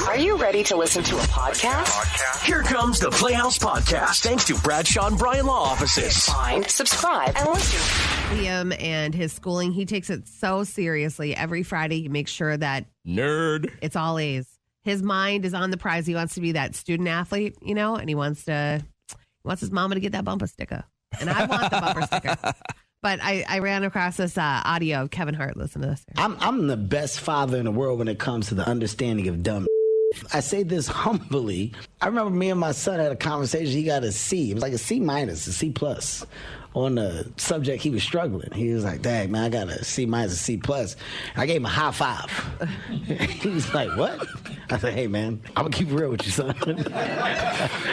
Are you ready to listen to a podcast? Here comes the Playhouse Podcast, thanks to Bradshaw and Bryan Law Offices. Find, subscribe, and listen. Liam and his schooling, he takes it so seriously. Every Friday, he makes sure that it's all A's. His mind is on the prize. He wants to be that student athlete, and he wants his mama to get that bumper sticker. And I want the bumper sticker. But I ran across this audio of Kevin Hart. Listen to this. I'm the best father in the world when it comes to the understanding of dumb. I say this humbly. I remember me and my son had a conversation. He got a C. It was like a C minus, a C plus on the subject he was struggling. He was like, "Dang, man, I got a C minus, a C plus." I gave him a high five. He was like, "What?" I said, "Hey, man, I'm going to keep it real with you, son."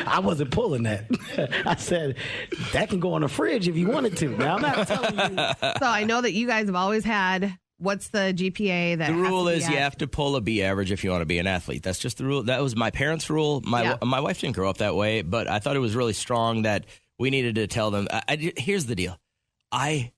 I wasn't pulling that. I said, that can go on the fridge if you wanted to. Now, I'm not telling you. So I know that you guys have always had... What's the GPA that the rule is you have to pull a B average if you want to be an athlete. That's just the rule. That was my parents' rule. My wife didn't grow up that way, but I thought it was really strong that we needed to tell them. Here's the deal. I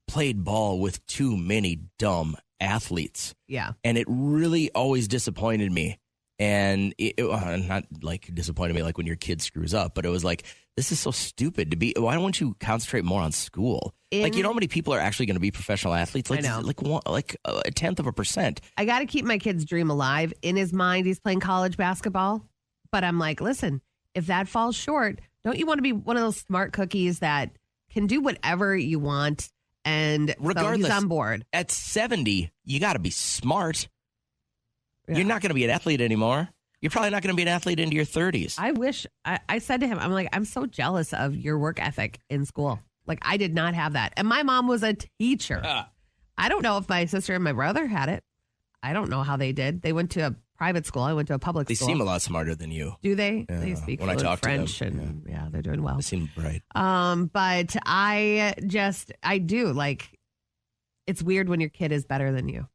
played ball with too many dumb athletes. Yeah. And it really always disappointed me. And not like disappointed me like when your kid screws up, but it was like, this is so stupid to be. Why don't you concentrate more on school? Like, you know how many people are actually going to be professional athletes? Like, I know. Like a tenth of a percent. I got to keep my kid's dream alive. In his mind, he's playing college basketball. But I'm like, listen, if that falls short, don't you want to be one of those smart cookies that can do whatever you want? And regardless, so he's on board. At 70, you got to be smart. Yeah. You're not going to be an athlete anymore. You're probably not going to be an athlete into your 30s. I wish, I said to him, I'm like, I'm so jealous of your work ethic in school. Like, I did not have that. And my mom was a teacher. I don't know if my sister and my brother had it. I don't know how they did. They went to a private school. I went to a public school. They seem a lot smarter than you. Do they? Yeah. They speak when I talk French to them. and yeah, they're doing well. They seem bright. But I do like, it's weird when your kid is better than you.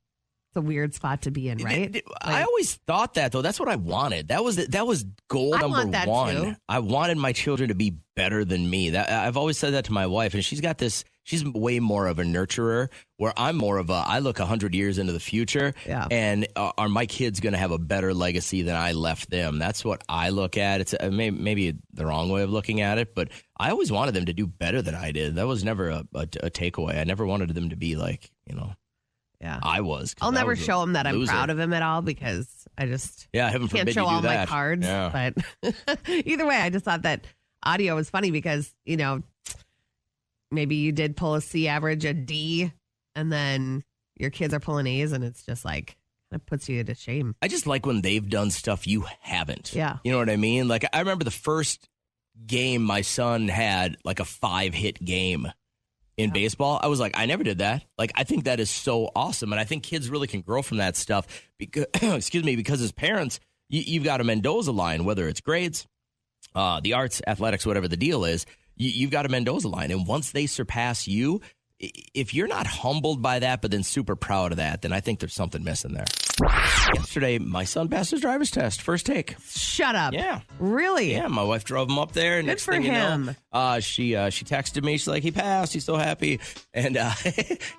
It's a weird spot to be in, right? I always thought that, though. That's what I wanted. That was goal number one. Too. I wanted my children to be better than me. I've always said that to my wife, and she's got this. She's way more of a nurturer, where I'm more of I look 100 years into the future, and are my kids going to have a better legacy than I left them? That's what I look at. It's maybe the wrong way of looking at it, but I always wanted them to do better than I did. That was never a takeaway. I never wanted them to be like, Yeah, I was. I'll never show him that I'm proud of him at all because I just can't show all my cards. Yeah. But either way, I just thought that audio was funny because, maybe you did pull a C average, a D, and then your kids are pulling A's, and it's just like, it puts you to shame. I just like when they've done stuff you haven't. Yeah. You know what I mean? Like, I remember the first game my son had, like a 5-hit game in baseball. I was like, I never did that. Like, I think that is so awesome. And I think kids really can grow from that stuff because, because as parents, you've got a Mendoza line, whether it's grades, the arts, athletics, whatever the deal is, you've got a Mendoza line. And once they surpass you, if you're not humbled by that, but then super proud of that, then I think there's something missing there. Yesterday, my son passed his driver's test, first take. Shut up. Yeah. Really? Yeah, my wife drove him up there. Good Next for thing him. you know, she texted me. She's like, he passed. He's so happy. And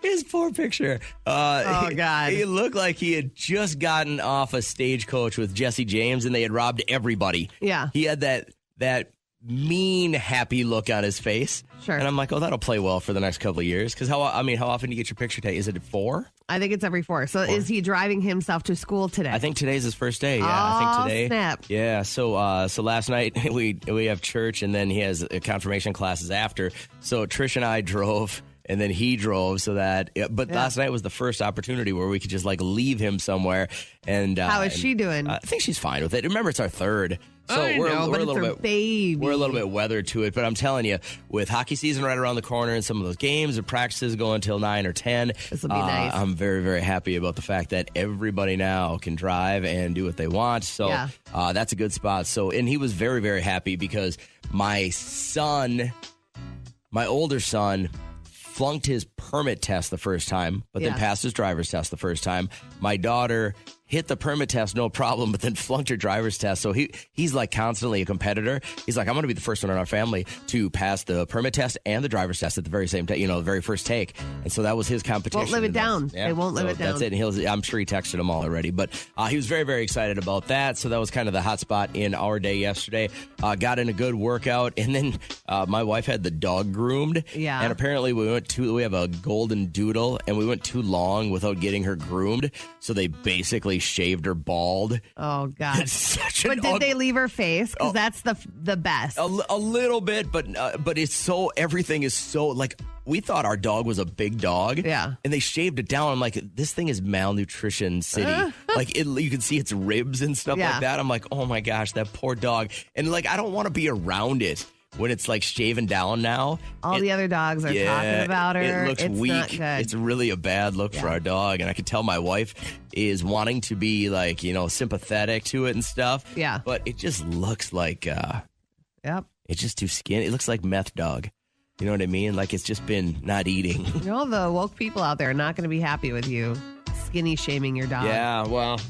his poor picture. Oh, God. He looked like he had just gotten off a stagecoach with Jesse James, and they had robbed everybody. Yeah. He had that mean, happy look on his face. Sure. And I'm like, oh, that'll play well for the next couple of years. Because how often do you get your picture taken? Is it at 4? I think it's every 4. So is he driving himself to school today? I think today's his first day. Yeah, I think today. Snap. Yeah. So last night we have church, and then he has confirmation classes after. So Trish and I drove, and then he drove. Last night was the first opportunity where we could just like leave him somewhere. And how is she doing? I think she's fine with it. Remember, it's our third. So we're a little bit weathered to it, but I'm telling you, with hockey season right around the corner and some of those games and practices go until 9 or 10, this will be nice. I'm very, very happy about the fact that everybody now can drive and do what they want. So that's a good spot. So, and he was very, very happy because my older son, flunked his permit test the first time, but then passed his driver's test the first time. My daughter hit the permit test, no problem, but then flunked her driver's test. So he's like constantly a competitor. He's like, I'm going to be the first one in our family to pass the permit test and the driver's test at the very same time, the very first take. And so that was his competition. Won't live it down. Yeah, they won't live it down. That's it. And I'm sure he texted them all already. But he was very, very excited about that. So that was kind of the hot spot in our day yesterday. Got in a good workout. And then my wife had the dog groomed. Yeah. And apparently we have a golden doodle, and we went too long without getting her groomed. So they basically shaved her bald. Oh, God. But did they leave her face? Because that's the best. A little bit, but it's so, everything is so, like, we thought our dog was a big dog. Yeah. And they shaved it down. I'm like, this thing is malnutrition city. Like, you can see its ribs and stuff like that. I'm like, oh my gosh, that poor dog. And like, I don't want to be around it when it's like shaven down now. All the other dogs are talking about her. It looks weak. Not good. It's really a bad look for our dog. And I could tell my wife is wanting to be like, sympathetic to it and stuff. Yeah. But it just looks like, it's just too skinny. It looks like meth dog. You know what I mean? Like it's just been not eating. The woke people out there are not going to be happy with you skinny shaming your dog. Yeah, well,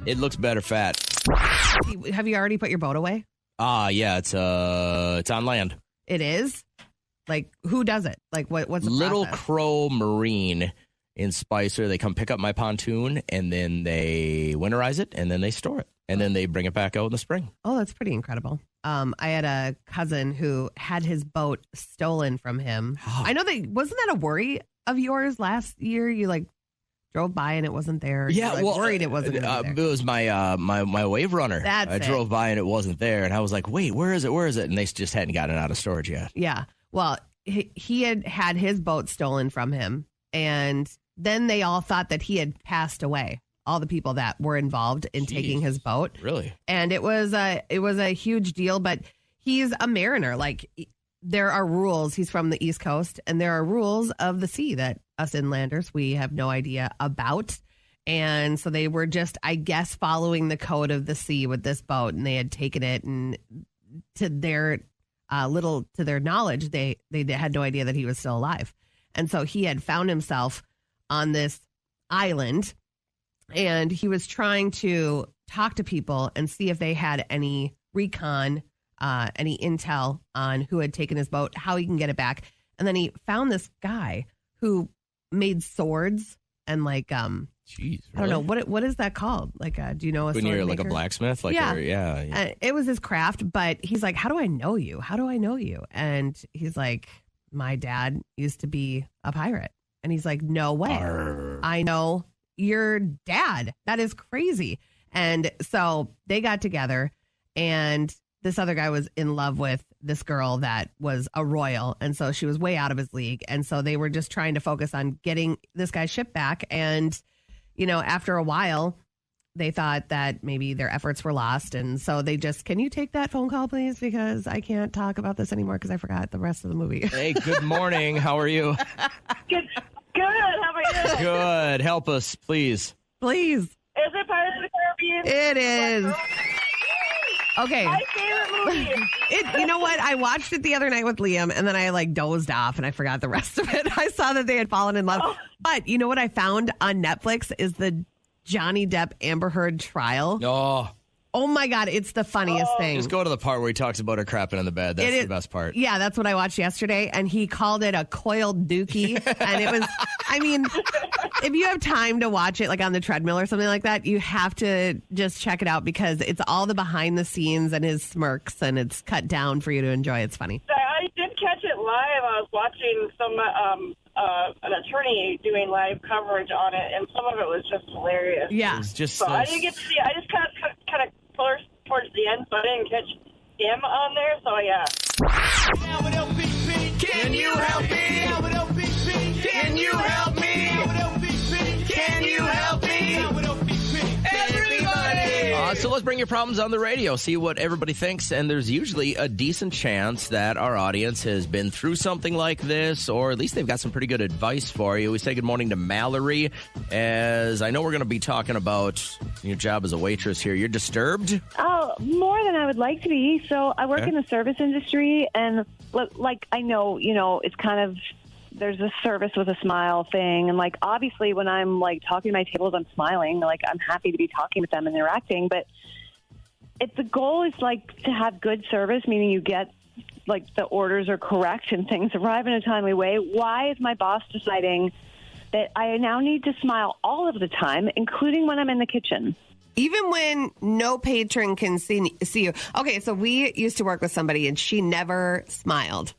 it looks better fat. Have you already put your boat away? Yeah, it's on land. It is? Like, who does it? Like, what's the Little process? Crow Marine in Spicer. They come pick up my pontoon, and then they winterize it, and then they store it. And then they bring it back out in the spring. Oh, that's pretty incredible. I had a cousin who had his boat stolen from him. I know wasn't that a worry of yours last year? You drove by and it wasn't there. Yeah, worried it wasn't there. It was my wave runner. I drove by and it wasn't there, and I was like, wait, where is it? Where is it? And they just hadn't gotten it out of storage yet. Yeah. Well, he had his boat stolen from him, and then they all thought that he had passed away. All the people that were involved in taking his boat. Really? And it was a huge deal, but he's a mariner. Like, there are rules. He's from the East Coast, and there are rules of the sea that us inlanders, we have no idea about. And so they were just, I guess, following the code of the sea with this boat, and they had taken it, and to their knowledge, they had no idea that he was still alive. And so he had found himself on this island, and he was trying to talk to people and see if they had any recon, any intel on who had taken his boat, how he can get it back. And then he found this guy who made swords and Jeez, I don't know what is that called? Do you know when you're like a blacksmith? Yeah. It was his craft, but he's like, how do I know you? How do I know you? And he's like, my dad used to be a pirate. And he's like, no way. Arr. I know your dad. That is crazy. And so they got together, and this other guy was in love with this girl that was a royal. And so she was way out of his league. And so they were just trying to focus on getting this guy's ship back. And, after a while, they thought that maybe their efforts were lost. And so they just, can you take that phone call, please? Because I can't talk about this anymore because I forgot the rest of the movie. Hey, good morning. How are you? Good. How about you? Good. Help us, please. Please. Is it Pirates of the Caribbean? It is. Okay. My favorite movie. You know what? I watched it the other night with Liam, and then I dozed off and I forgot the rest of it. I saw that they had fallen in love. Oh. But you know what I found on Netflix is the Johnny Depp Amber Heard trial. Oh my God, it's the funniest thing. Just go to the part where he talks about her crapping in the bed. That's the best part. Yeah, that's what I watched yesterday, and he called it a coiled dookie. And it was, if you have time to watch it on the treadmill or something like that, you have to just check it out because it's all the behind the scenes and his smirks, and it's cut down for you to enjoy. It's funny. I did catch it live. I was watching an attorney doing live coverage on it, and some of it was just hilarious. Yeah. So I didn't get to see it. I just kind of close towards the end, so I didn't catch him on there. So yeah. Can you help me? Can you help me? Can you help me? Everybody! So let's bring your problems on the radio, see what everybody thinks, and there's usually a decent chance that our audience has been through something like this, or at least they've got some pretty good advice for you. We say good morning to Mallory, as I know we're going to be talking about your job as a waitress here. You're disturbed? Oh, more than I would like to be. So I work in the service industry, and I know, it's kind of there's a service with a smile thing. And, like, obviously when I'm, like, talking to my tables, I'm smiling. Like, I'm happy to be talking with them and interacting. But if the goal is, like, to have good service, meaning you get, like, the orders are correct and things arrive in a timely way, why is my boss deciding that I now need to smile all of the time, including when I'm in the kitchen? Even when no patron can see you. Okay, so we used to work with somebody, and she never smiled.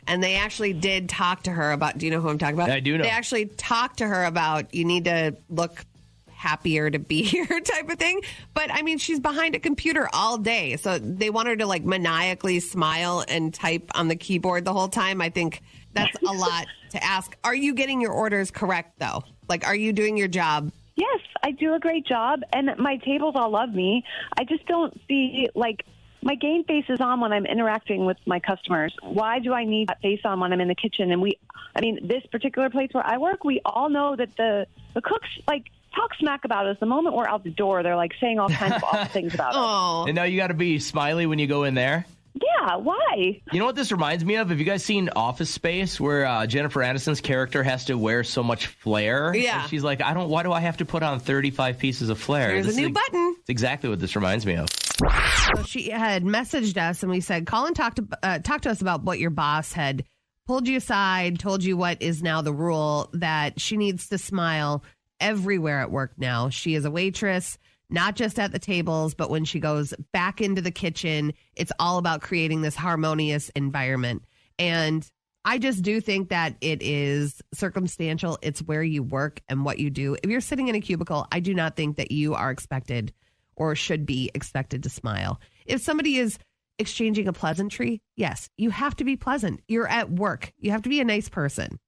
And they actually did talk to her about, do you know who I'm talking about? I do know. They actually talked to her about, you need to look happier to be here type of thing. But, I mean, she's behind a computer all day. So they want her to, like, maniacally smile and type on the keyboard the whole time. I think that's a lot to ask. Are you getting your orders correct, though? Like, are you doing your job? Yes, I do a great job, and my tables all love me. I just don't see, like, my game face is on when I'm interacting with my customers. Why do I need that face on when I'm in the kitchen? And this particular place where I work, we all know that the cooks, like, talk smack about us. The moment we're out the door, they're, like, saying all kinds of awful things about us. Oh, And now you got to be smiley when you go in there. Yeah, why? You know what this reminds me of? Have you guys seen Office Space, where Jennifer Aniston's character has to wear so much flair? Yeah. And she's like, why do I have to put on 35 pieces of flair? There's a new button. It's exactly what this reminds me of. So she had messaged us, and we said, call and talk to us about what your boss had pulled you aside, told you what is now the rule, that she needs to smile everywhere at work now. She is a waitress, not just at the tables, but when she goes back into the kitchen, it's all about creating this harmonious environment. And I just do think that it is circumstantial. It's where you work and what you do. If you're sitting in a cubicle, I do not think that you are expected or should be expected to smile. If somebody is exchanging a pleasantry, yes, you have to be pleasant. You're at work. You have to be a nice person,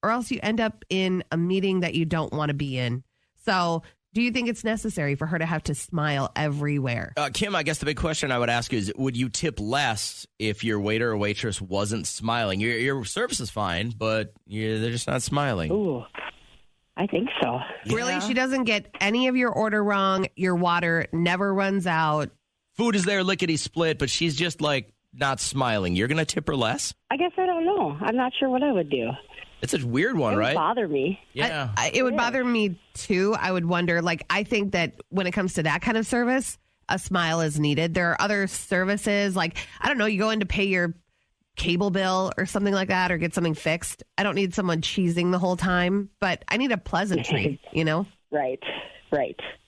or else you end up in a meeting that you don't want to be in. So do you think it's necessary for her to have to smile everywhere? Kim, I guess the big question I would ask is, would you tip less if your waiter or waitress wasn't smiling? Your service is fine, but they're just not smiling. Ooh, I think so. Really? She doesn't get any of your order wrong. Your water never runs out. Food is there lickety-split, but she's just, like, not smiling. You're going to tip her less? I guess I don't know. I'm not sure what I would do. It's a weird one, It would right? bother me. Yeah. It would bother me, too. I would wonder, like, I think that when it comes to that kind of service, a smile is needed. There are other services, like, I don't know, you go in to pay your cable bill or something like that, or get something fixed. I don't need someone cheesing the whole time, but I need a pleasantry, you know? Right.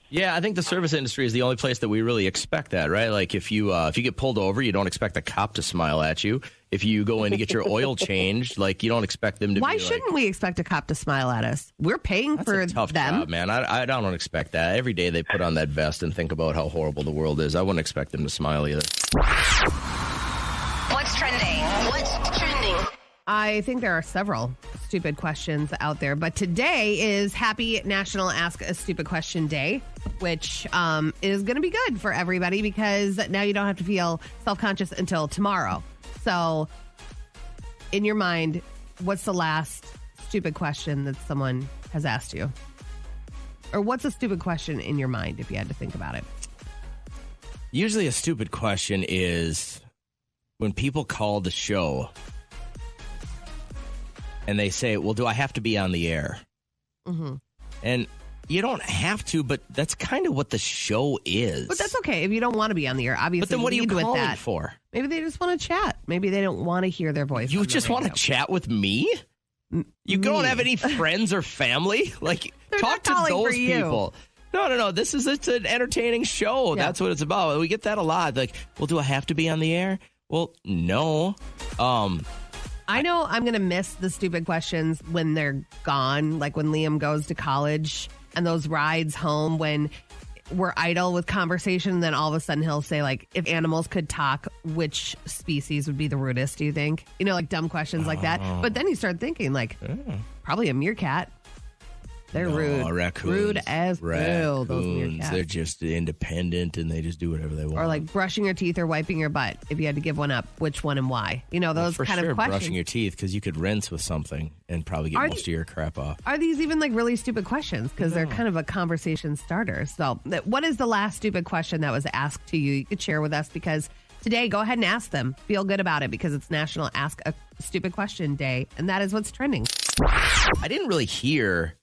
Yeah, I think the service industry is the only place that we really expect that, right? Like if you get pulled over, you don't expect a cop to smile at you. If you go in to get your oil changed, like you don't expect them to. Why shouldn't we expect a cop to smile at us? We're paying That's for a tough them. job, man. I don't expect that. Every day they put on that vest and think about how horrible the world is. I wouldn't expect them to smile either. What's trending? What's trending? I think there are several stupid questions out there, but today is Happy National Ask a Stupid Question Day, which is going to be good for everybody because now you don't have to feel self-conscious until tomorrow. So in your mind, what's the last stupid question that someone has asked you? Or what's a stupid question in your mind if you had to think about it? Usually a stupid question is when people call the show and they say, well, do I have to be on the air? Mm-hmm. And you don't have to, but that's kind of what the show is. But that's okay if you don't want to be on the air. Obviously, But then what are you lead with calling that. for? Maybe they just want to chat. Maybe they don't want to hear their voice. You on the just want to radio. chat with me? You don't have any friends or family? Like, They're talk not to calling those for you. people. No. It's an entertaining show. Yeah. That's what it's about. We get that a lot. Like, well, do I have to be on the air? Well, no. I know I'm going to miss the stupid questions when they're gone, like when Liam goes to college and those rides home when we're idle with conversation. Then all of a sudden he'll say, like, if animals could talk, which species would be the rudest, do you think? You know, like dumb questions like that. But then you start thinking, like, probably a meerkat. They're rude. Raccoons. Rude as hell, those Raccoons. meerkats. They're just independent and they just do whatever they want. Or like brushing your teeth or wiping your butt. If you had to give one up, which one and why? You know, those for kind sure, of questions. brushing your teeth because you could rinse with something and probably get most of your crap off. Are these even like really stupid questions? Because they're kind of a conversation starter. So what is the last stupid question that was asked to you? You could share with us because today, go ahead and ask them. Feel good about it because it's National Ask a Stupid Question Day. And that is what's trending. I didn't really hear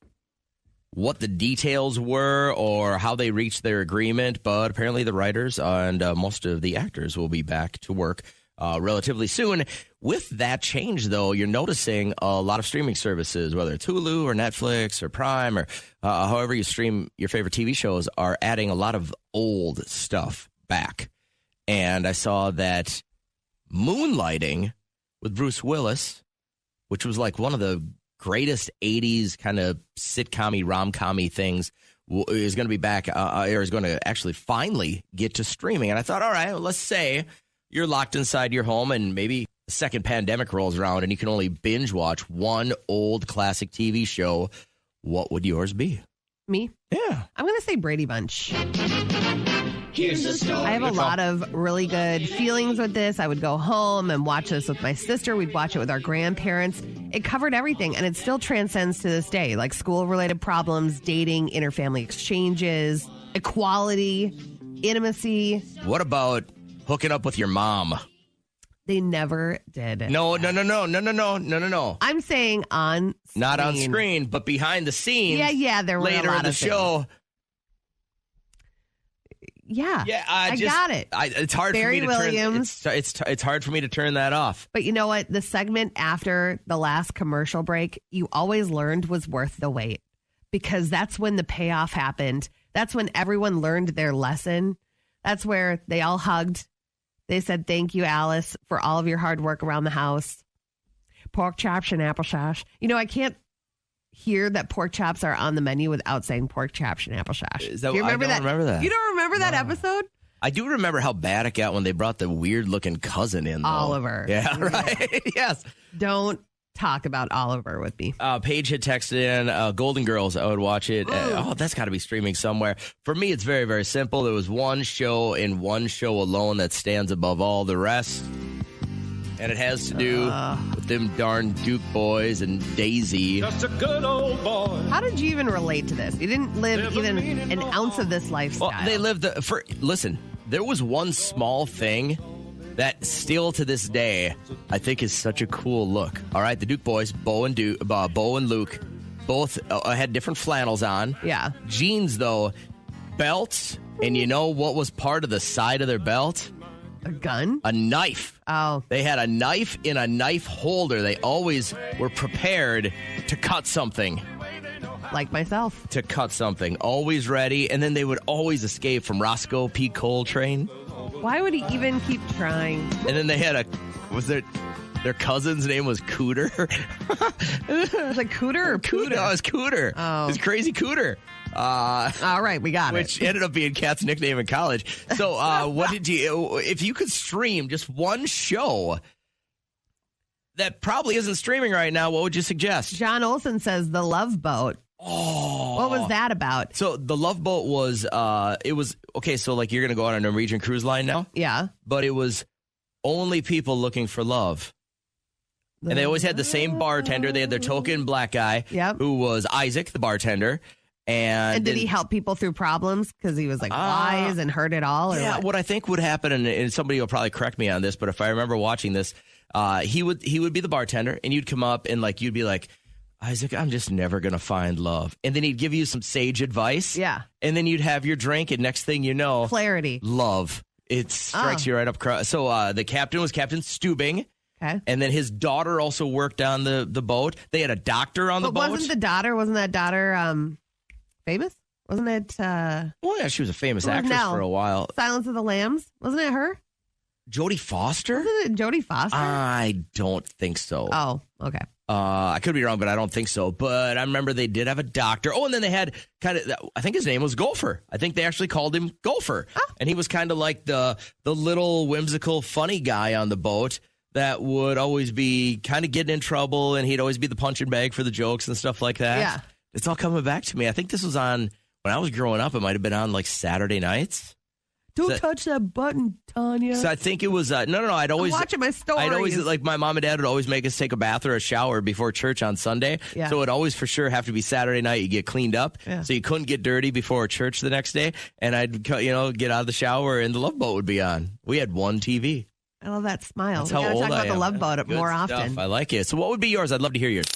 what the details were or how they reached their agreement, but apparently the writers and most of the actors will be back to work relatively soon. With that change, though, you're noticing a lot of streaming services, whether it's Hulu or Netflix or Prime or however you stream your favorite TV shows, are adding a lot of old stuff back. And I saw that Moonlighting with Bruce Willis, which was like one of the greatest 80s kind of sitcom-y, rom-com-y things, is going to be back, or is going to actually finally get to streaming. And I thought, all right, well, let's say you're locked inside your home and maybe the second pandemic rolls around and you can only binge watch one old classic TV show. What would yours be? Me? Yeah. I'm going to say Brady Bunch. Here's the story. I have a lot of really good feelings with this. I would go home and watch this with my sister. We'd watch it with our grandparents. It covered everything, and it still transcends to this day, like school-related problems, dating, interfamily exchanges, equality, intimacy. What about hooking up with your mom? They never did. No. I'm saying on screen. Not on screen, but behind the scenes. Yeah, there were later a lot in the of show. Yeah, I got it. It's hard Barry for me to Williams. turn. It's hard for me to turn that off. But you know what? The segment after the last commercial break, you always learned was worth the wait, because that's when the payoff happened. That's when everyone learned their lesson. That's where they all hugged. They said, "Thank you, Alice, for all of your hard work around the house." Pork chops and applesauce. You know, I can't hear that pork chops are on the menu without saying pork chops and applesauce. Is that, Do you remember I don't remember that. You don't remember that episode? I do remember how bad it got when they brought the weird-looking cousin in, though. Oliver. Yeah, right. Yes. Don't talk about Oliver with me. Paige had texted in Golden Girls. I would watch it. That's got to be streaming somewhere. For me, it's very, very simple. There was one show and one show alone that stands above all the rest. And it has to do with them darn Duke boys and Daisy. Just a good old boy. How did you even relate to this? You didn't live even an ounce of this lifestyle. Well, they lived listen, there was one small thing that still to this day I think is such a cool look. All right, the Duke boys, Bo and Luke, both had different flannels on. Yeah. Jeans, though, belts, and you know what was part of the side of their belt? A gun? A knife. Oh. They had a knife in a knife holder. They always were prepared to cut something. Like myself. To cut something. Always ready. And then they would always escape from Roscoe P. Coltrane. Why would he even keep trying? And then they had their cousin's name was Cooter. Was it Cooter or Pooter? No, it was Cooter. Oh. It was Crazy Cooter. All right, we got which it. ended up being Kat's nickname in college. So if you could stream just one show that probably isn't streaming right now, what would you suggest? John Olson says The Love Boat. Oh. What was that about? So the Love Boat was, so like you're going to go on a Norwegian cruise line now? Yeah. But it was only people looking for love. And they always had the same bartender. They had their token black guy, who was Isaac, the bartender. And did he help people through problems because he was like wise and heard it all? Or what I think would happen, and somebody will probably correct me on this, but if I remember watching this, he would be the bartender, and you'd come up and like you'd be like, Isaac, I'm just never gonna find love, and then he'd give you some sage advice. Yeah, and then you'd have your drink, and next thing you know, clarity, love. It strikes you right up. So the captain was Captain Stubing. Okay. And then his daughter also worked on the boat. They had a doctor on the boat. Wasn't that daughter famous? Wasn't it? Well, yeah, she was a famous actress for a while. Silence of the Lambs? Wasn't it her? Jodie Foster? Wasn't it Jodie Foster? I don't think so. Oh, okay. I could be wrong, but I don't think so. But I remember they did have a doctor. Oh, and then they had I think his name was Gopher. I think they actually called him Gopher. Oh. And he was kind of like the little whimsical, funny guy on the boat that would always be kind of getting in trouble, and he'd always be the punching bag for the jokes and stuff like that. Yeah. It's all coming back to me. I think this was on, when I was growing up, it might have been on like Saturday nights. Don't touch that button, Tanya. So I think it was, no. I'm watching my stories. I'd always, like my mom and dad would always make us take a bath or a shower before church on Sunday. Yeah. So it'd always for sure have to be Saturday night. You get cleaned up. Yeah. So you couldn't get dirty before church the next day. And I'd, get out of the shower and the Love Boat would be on. We had one TV. I love that smile. That's We how gotta old talk I about am. the Love Boat Good more stuff. often. I like it. So what would be yours? I'd love to hear yours.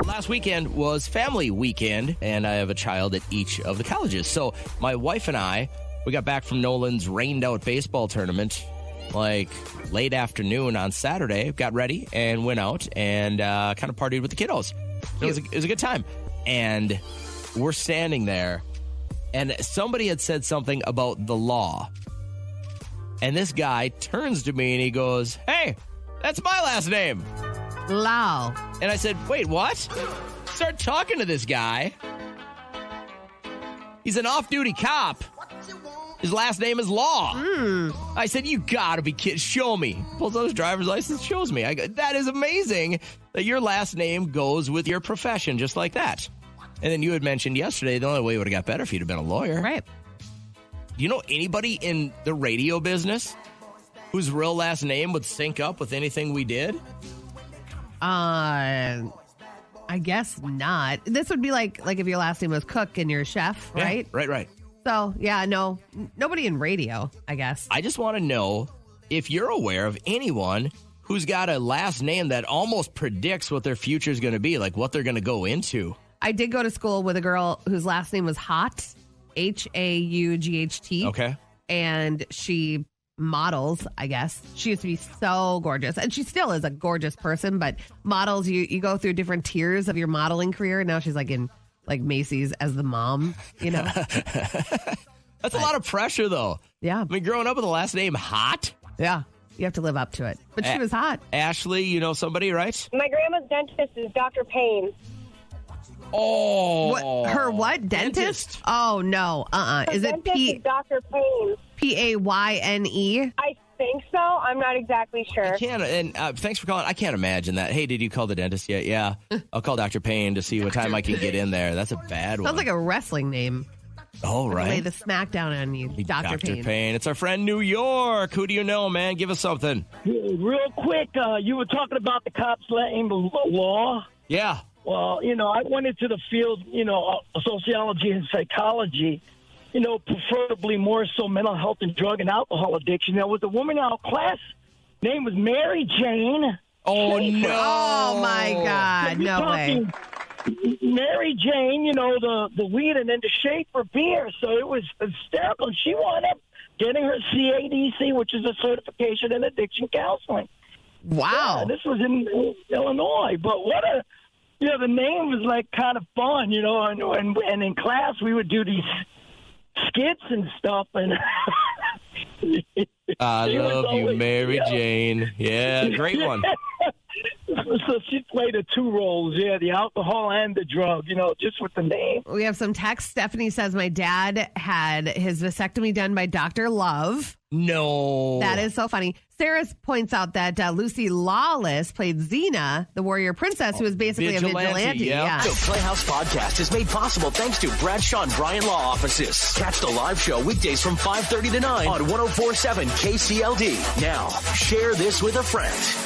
Last weekend was family weekend, and I have a child at each of the colleges. So my wife and I, we got back from Nolan's rained-out baseball tournament like late afternoon on Saturday, got ready and went out and kind of partied with the kiddos. It was a good time. And we're standing there, and somebody had said something about the law. And this guy turns to me and he goes, "Hey, that's my last name." Lau. And I said, "Wait, what?" Start talking to this guy. He's an off-duty cop. His last name is Law. I said, "You gotta be kidding. Show me." Pulls out his driver's license, shows me. I go, "That is amazing that your last name goes with your profession just like that." And then you had mentioned yesterday the only way it would have got better if you'd have been a lawyer. Right. Do you know anybody in the radio business whose real last name would sync up with anything we did? I guess not. This would be like if your last name was Cook and you're a chef, right? Yeah, right. So, yeah, no, nobody in radio, I guess. I just want to know if you're aware of anyone who's got a last name that almost predicts what their future is going to be, like what they're going to go into. I did go to school with a girl whose last name was Haught, Haught. Okay. And she models, I guess. She used to be so gorgeous. And she still is a gorgeous person, but models, you go through different tiers of your modeling career. And now she's like in Macy's as the mom, you know. That's a lot of pressure, though. Yeah. I mean, growing up with the last name Hot. Yeah. You have to live up to it. But she was hot. Ashley, you know somebody, right? My grandma's dentist is Dr. Payne. Oh. Her what? Dentist? Oh, no. Is it Is Dr. Payne. Payne? I think so. I'm not exactly sure. I can't, and thanks for calling. I can't imagine that. Hey, did you call the dentist yet? Yeah. I'll call Dr. Payne to see what time I can get in there. That's a bad one. Sounds like a wrestling name. Oh, right. Lay the smackdown on you, Dr. Payne. It's our friend New York. Who do you know, man? Give us something. Real quick, you were talking about the cops letting the law. Yeah. Well, I went into the field, sociology and psychology, preferably more so mental health and drug and alcohol addiction. There was a woman in our class, name was Mary Jane. Oh, Schaefer. no. Oh, my God. No way. Mary Jane, the weed and then the Schaefer beer. So it was hysterical. And she wound up getting her CADC, which is a certification in addiction counseling. Wow. Yeah, this was in Illinois. But what a... the name was like kind of fun, and in class we would do these skits and stuff. And I love you, Mary Jane. Yeah, great one. So she played the two roles, the alcohol and the drug, just with the name. We have some text. Stephanie says, my dad had his vasectomy done by Dr. Love. No. That is so funny. Sarah points out that Lucy Lawless played Xena, the warrior princess, who was basically a vigilante. Yeah. The Playhouse Podcast is made possible thanks to Bradshaw and Bryan Law Offices. Catch the live show weekdays from 5:30 to 9 on 104.7 KCLD. Now, share this with a friend.